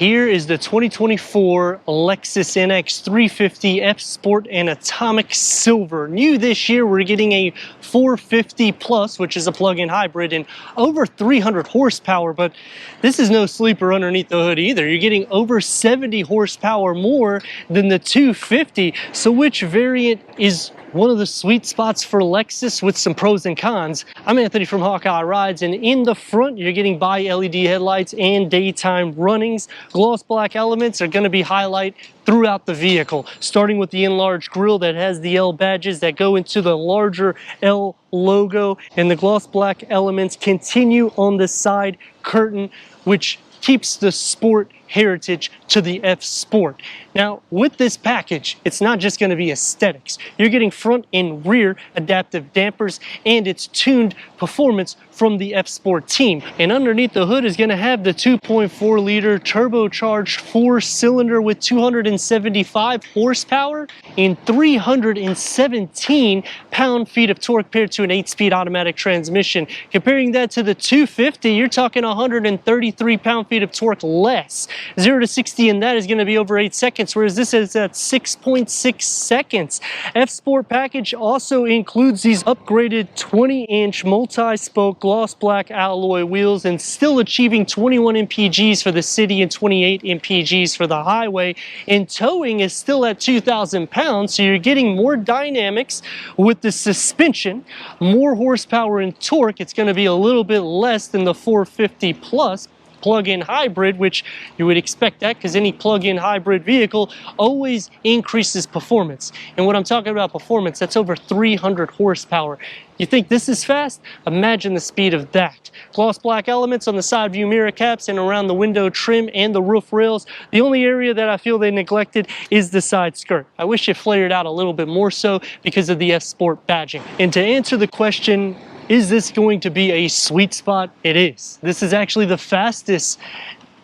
Here is the 2024 Lexus NX 350 F Sport and Atomic Silver. New this year, we're getting a 450 Plus, which is a plug-in hybrid, and over 300 horsepower, but this is no sleeper underneath the hood either. You're getting over 70 horsepower more than the 250, so which variant is one of the sweet spots for Lexus with some pros and cons? I'm Anthony from Hawkeye Rides, and in the front, you're getting bi-LED headlights and daytime runnings. Gloss black elements are going to be highlight throughout the vehicle, starting with the enlarged grille that has the L badges that go into the larger L logo, and the gloss black elements continue on the side curtain, which keeps the sport heritage to the F Sport. Now, with this package, it's not just going to be aesthetics. You're getting front and rear adaptive dampers, and it's tuned performance from the F Sport team. And underneath the hood is going to have the 2.4 liter turbocharged 4-cylinder with 275 horsepower and 317 pound-feet of torque paired to an 8-speed automatic transmission. Comparing that to the 250, you're talking 133 pound-feet of torque less. 0 to 60 in that is going to be over 8 seconds, whereas this is at 6.6 seconds. F Sport package also includes these upgraded 20-inch multi-spoke gloss black alloy wheels, and still achieving 21 mpgs for the city and 28 mpgs for the highway. And towing is still at 2,000 pounds, so you're getting more dynamics with the suspension, more horsepower and torque. It's going to be a little bit less than the 450 Plus plug-in hybrid, which you would expect that because any plug-in hybrid vehicle always increases performance. And when I'm talking about performance, that's over 300 horsepower. You think this is fast? Imagine the speed of that. Gloss black elements on the side view mirror caps and around the window trim and the roof rails. The only area that I feel they neglected is the side skirt. I wish it flared out a little bit more so because of the F Sport badging. And to answer the question, is this going to be a sweet spot? It is. This is actually the fastest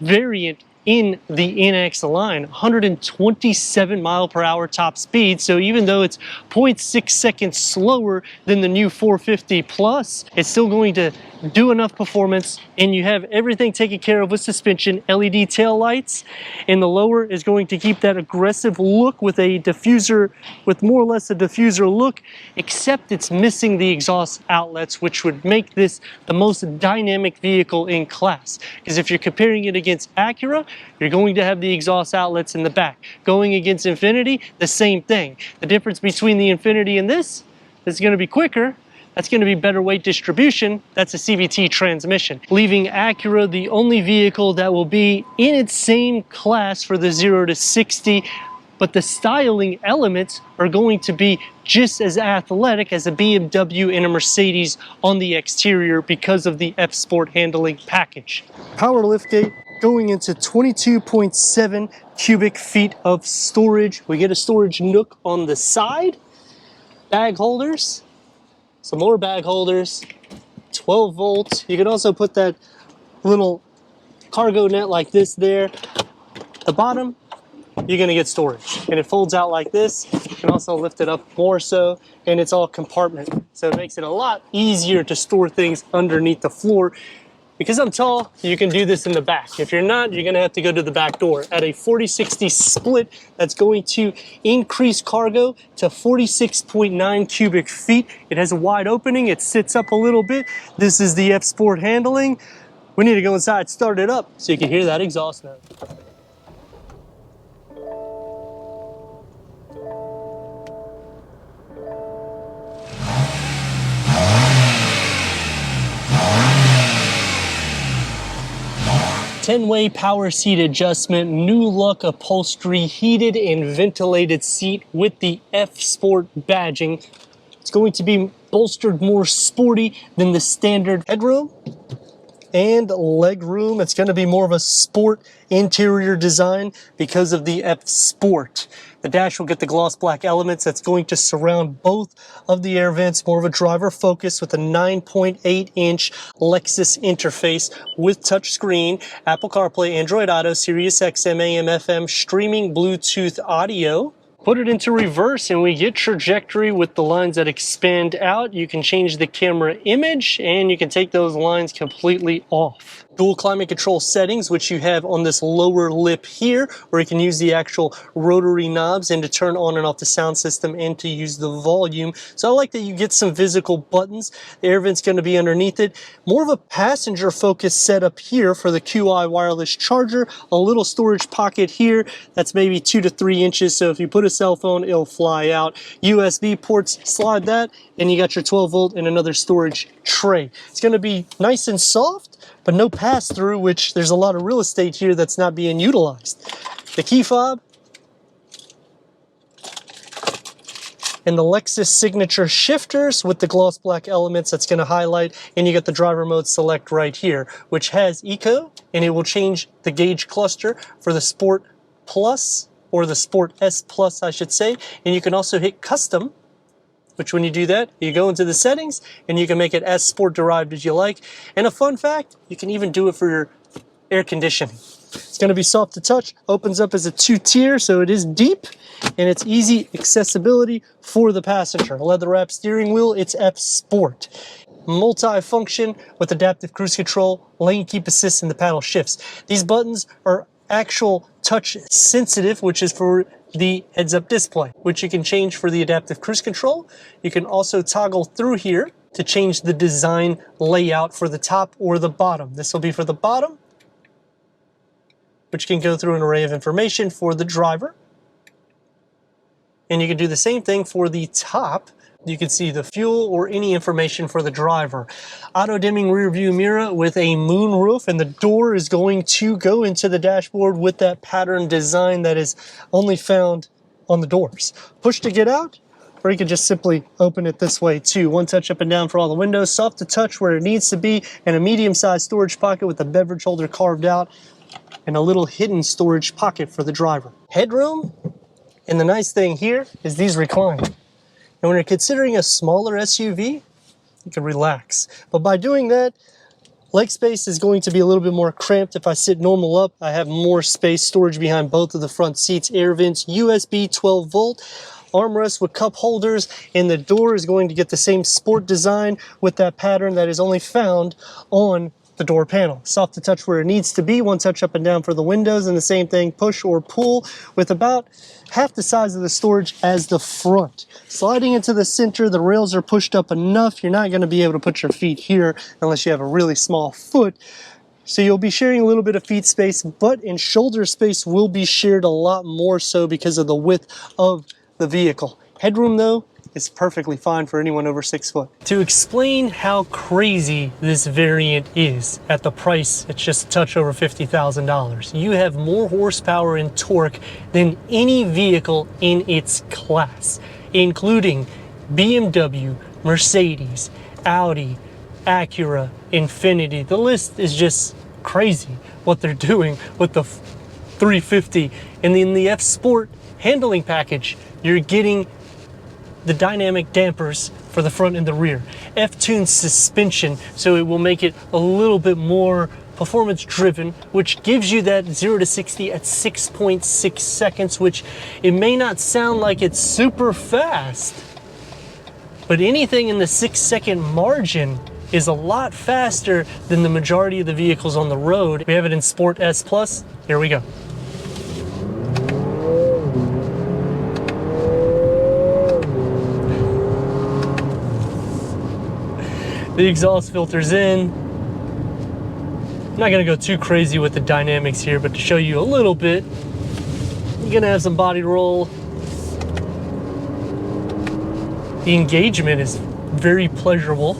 variant in the NX line, 127 mile per hour top speed. So even though it's 0.6 seconds slower than the new 450 Plus, it's still going to do enough performance, and you have everything taken care of with suspension, LED tail lights, and the lower is going to keep that aggressive look with a diffuser, with more or less a diffuser look, except it's missing the exhaust outlets, which would make this the most dynamic vehicle in class. Because if you're comparing it against Acura, you're going to have the exhaust outlets in the back. Going against Infiniti, the same thing. The difference between the Infiniti and this is going to be quicker. That's going to be better weight distribution. That's a CVT transmission, leaving Acura the only vehicle that will be in its same class for the 0 to 60, but the styling elements are going to be just as athletic as a BMW and a Mercedes on the exterior because of the F Sport handling package. Power liftgate going into 22.7 cubic feet of storage. We get a storage nook on the side, bag holders, some more bag holders, 12 volts. You can also put that little cargo net like this there. The bottom, you're gonna get storage, and it folds out like this. You can also lift it up more so, and it's all compartment. So it makes it a lot easier to store things underneath the floor. Because I'm tall, you can do this in the back. If you're not, you're gonna have to go to the back door. At a 40-60 split, that's going to increase cargo to 46.9 cubic feet. It has a wide opening, it sits up a little bit. This is the F Sport handling. We need to go inside, start it up, so you can hear that exhaust note. Ten-way power seat adjustment, new look upholstery, heated and ventilated seat with the F Sport badging. It's going to be bolstered more sporty than the standard headroom and leg room. It's going to be more of a sport interior design because of the F Sport. The dash will get the gloss black elements that's going to surround both of the air vents, more of a driver focus with a 9.8-inch Lexus interface with touchscreen, Apple CarPlay, Android Auto, Sirius XM, AM, FM, streaming Bluetooth audio. Put it into reverse and we get trajectory with the lines that expand out. You can change the camera image and you can take those lines completely off. dual climate control settings, which you have on this lower lip here, where you can use the actual rotary knobs and to turn on and off the sound system and to use the volume. So I like that you get some physical buttons. The air vent's going to be underneath it. More of a passenger focused setup here for the QI wireless charger. A little storage pocket here that's maybe 2 to 3 inches, so if you put a cell phone, it'll fly out. USB ports, slide that, and you got your 12 volt and another storage tray. It's going to be nice and soft, but no pass-through, which there's a lot of real estate here that's not being utilized. The key fob and the Lexus signature shifters with the gloss black elements that's going to highlight, and you get the driver mode select right here, which has eco, and it will change the gauge cluster for the Sport Plus, or the Sport S Plus I should say, and you can also hit custom, which when you do that, you go into the settings and you can make it as sport derived as you like. And a fun fact, you can even do it for your air conditioning. It's going to be soft to touch, opens up as a 2-tier, so it is deep, and it's easy accessibility for the passenger. Leather wrap steering wheel, it's F Sport. Multi-function with adaptive cruise control, lane keep assist, and the paddle shifts. These buttons are actual touch sensitive, which is for the heads-up display, which you can change for the adaptive cruise control. You can also toggle through here to change the design layout for the top or the bottom. This will be for the bottom, which can go through an array of information for the driver. And you can do the same thing for the top. You can see the fuel or any information for the driver. Auto dimming rear view mirror with a moon roof, and the door is going to go into the dashboard with that pattern design that is only found on the doors. Push to get out, or you can just simply open it this way too. One touch up and down for all the windows, soft to touch where it needs to be, and a medium-sized storage pocket with a beverage holder carved out, and a little hidden storage pocket for the driver. Headroom, and the nice thing here is these recline. And when you're considering a smaller SUV, you can relax. But by doing that, leg space is going to be a little bit more cramped. If I sit normal up, I have more space, storage behind both of the front seats, air vents, USB 12 volt, armrest with cup holders, and the door is going to get the same sport design with that pattern that is only found on the door panel. Soft to touch where it needs to be, one touch up and down for the windows, and the same thing, push or pull, with about half the size of the storage as the front. Sliding into the center, the rails are pushed up enough. You're not going to be able to put your feet here unless you have a really small foot. So you'll be sharing a little bit of feet space, butt and shoulder space will be shared a lot more so because of the width of the vehicle. Headroom though, is perfectly fine for anyone over 6 foot. To explain how crazy this variant is at the price, it's just a touch over $50,000. You have more horsepower and torque than any vehicle in its class, including BMW, Mercedes, Audi, Acura, Infiniti. The list is just crazy what they're doing with the 350. And in the F Sport handling package, you're getting the dynamic dampers for the front and the rear. F-tuned suspension, so it will make it a little bit more performance driven, which gives you that 0 to 60 at 6.6 seconds, which it may not sound like it's super fast, but anything in the 6-second margin is a lot faster than the majority of the vehicles on the road. We have it in Sport S Plus. Here we go. The exhaust filter's in. I'm not gonna go too crazy with the dynamics here, but to show you a little bit, you're gonna have some body roll. The engagement is very pleasurable.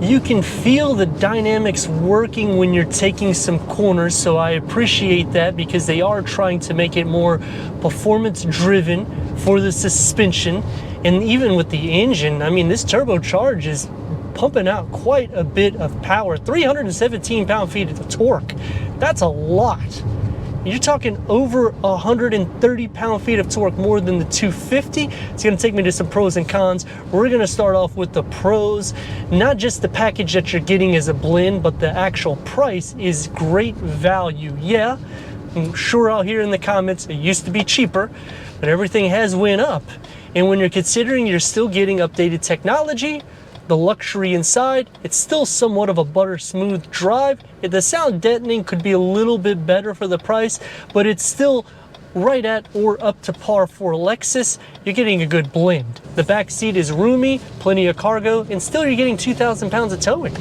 You can feel the dynamics working when you're taking some corners, so I appreciate that because they are trying to make it more performance driven for the suspension. And even with the engine, I mean, this turbocharge is pumping out quite a bit of power. 317 pound-feet of torque. That's a lot. You're talking over 130 pound-feet of torque, more than the 250. It's gonna take me to some pros and cons. We're gonna start off with the pros. Not just the package that you're getting as a blend, but the actual price is great value. Yeah, I'm sure I'll hear in the comments, it used to be cheaper, but everything has went up. And when you're considering you're still getting updated technology, the luxury inside, it's still somewhat of a butter smooth drive. The sound deadening could be a little bit better for the price, but it's still right at or up to par for Lexus. You're getting a good blend. The back seat is roomy, plenty of cargo, and still you're getting 2,000 pounds of towing.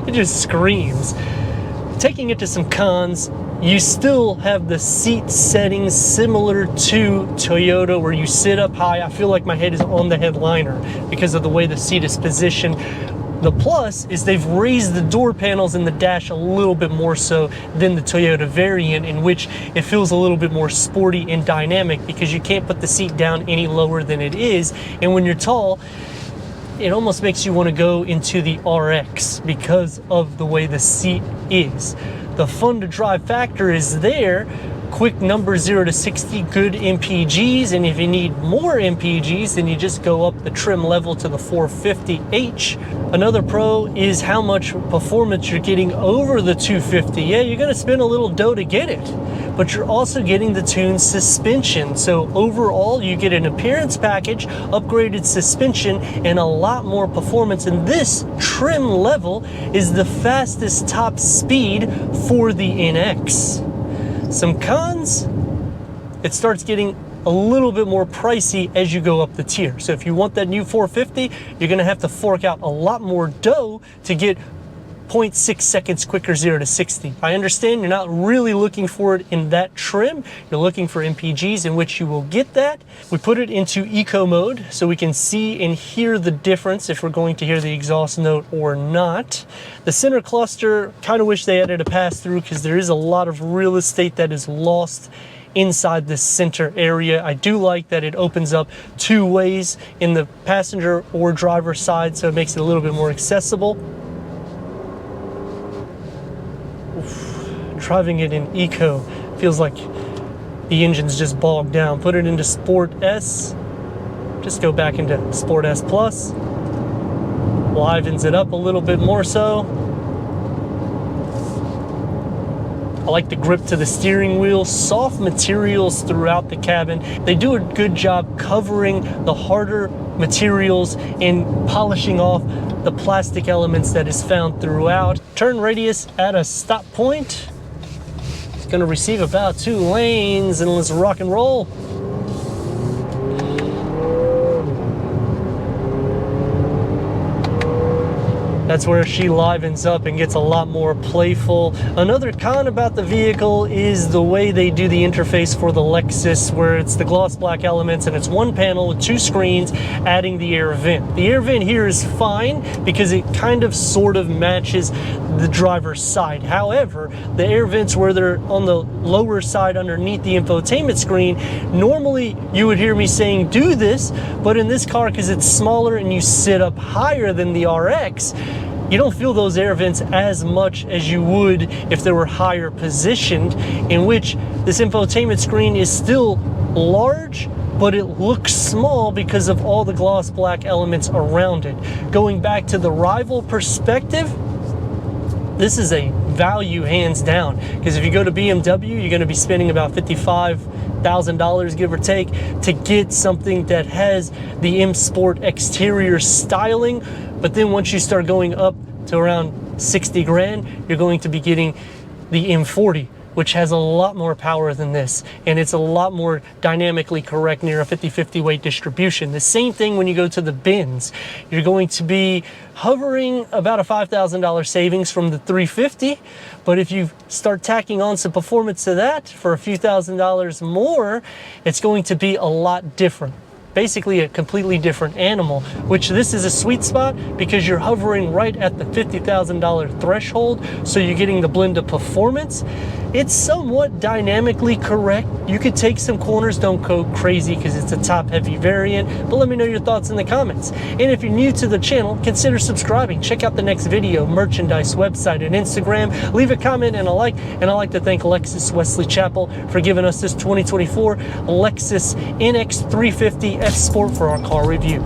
It just screams. Taking it to some cons, you still have the seat settings similar to Toyota where you sit up high. I feel like my head is on the headliner because of the way the seat is positioned. The plus is they've raised the door panels in the dash a little bit more so than the Toyota variant, in which it feels a little bit more sporty and dynamic because you can't put the seat down any lower than it is. And when you're tall, it almost makes you want to go into the RX because of the way the seat is. The fun to drive factor is there. Quick number 0 to 60, good MPGs, and if you need more MPGs, then you just go up the trim level to the 450h. Another pro is how much performance you're getting over the 250. Yeah, you're gonna spend a little dough to get it, but you're also getting the tuned suspension. So overall, you get an appearance package, upgraded suspension, and a lot more performance. And this trim level is the fastest top speed for the NX. Some cons, it starts getting a little bit more pricey as you go up the tier. So if you want that new 450, you're gonna have to fork out a lot more dough to get 0.6 seconds quicker 0 to 60. I understand you're not really looking for it in that trim. You're looking for MPGs in which you will get that. We put it into eco mode so we can see and hear the difference if we're going to hear the exhaust note or not. The center cluster, kind of wish they added a pass through because there is a lot of real estate that is lost inside this center area. I do like that it opens up two ways in the passenger or driver side, so it makes it a little bit more accessible. Driving it in eco feels like the engine's just bogged down. Put it into Sport S, just go back into Sport S Plus, livens it up a little bit more so. I like the grip to the steering wheel, soft materials throughout the cabin. They do a good job covering the harder materials and polishing off the plastic elements that is found throughout. Turn radius at a stop point. It's gonna receive about 2 lanes, and let's rock and roll. That's where she livens up and gets a lot more playful. Another con about the vehicle is the way they do the interface for the Lexus, where it's the gloss black elements and it's one panel with 2 screens adding the air vent. The air vent here is fine because it kind of sort of matches the driver's side. However, the air vents where they're on the lower side underneath the infotainment screen, normally you would hear me saying do this, but in this car, because it's smaller and you sit up higher than the RX, you don't feel those air vents as much as you would if they were higher positioned, in which this infotainment screen is still large, but it looks small because of all the gloss black elements around it. Going back to the rival perspective, this is a value hands down, because if you go to BMW, you're going to be spending about $55,000 give or take to get something that has the M Sport exterior styling. But then once you start going up to around 60 grand, you're going to be getting the M40, which has a lot more power than this, and it's a lot more dynamically correct near a 50-50 weight distribution. The same thing when you go to the bins. You're going to be hovering about a $5,000 savings from the 350, but if you start tacking on some performance to that for a few $1,000s more, it's going to be a lot different. Basically a completely different animal, which this is a sweet spot because you're hovering right at the $50,000 threshold, so you're getting the blend of performance. It's somewhat dynamically correct. You could take some corners, don't go crazy because it's a top heavy variant, but let me know your thoughts in the comments. And if you're new to the channel, consider subscribing. Check out the next video, merchandise, website, and Instagram. Leave a comment and a like, and I'd like to thank Lexus Wesley Chapel for giving us this 2024 Lexus NX 350 F Sport for our car review.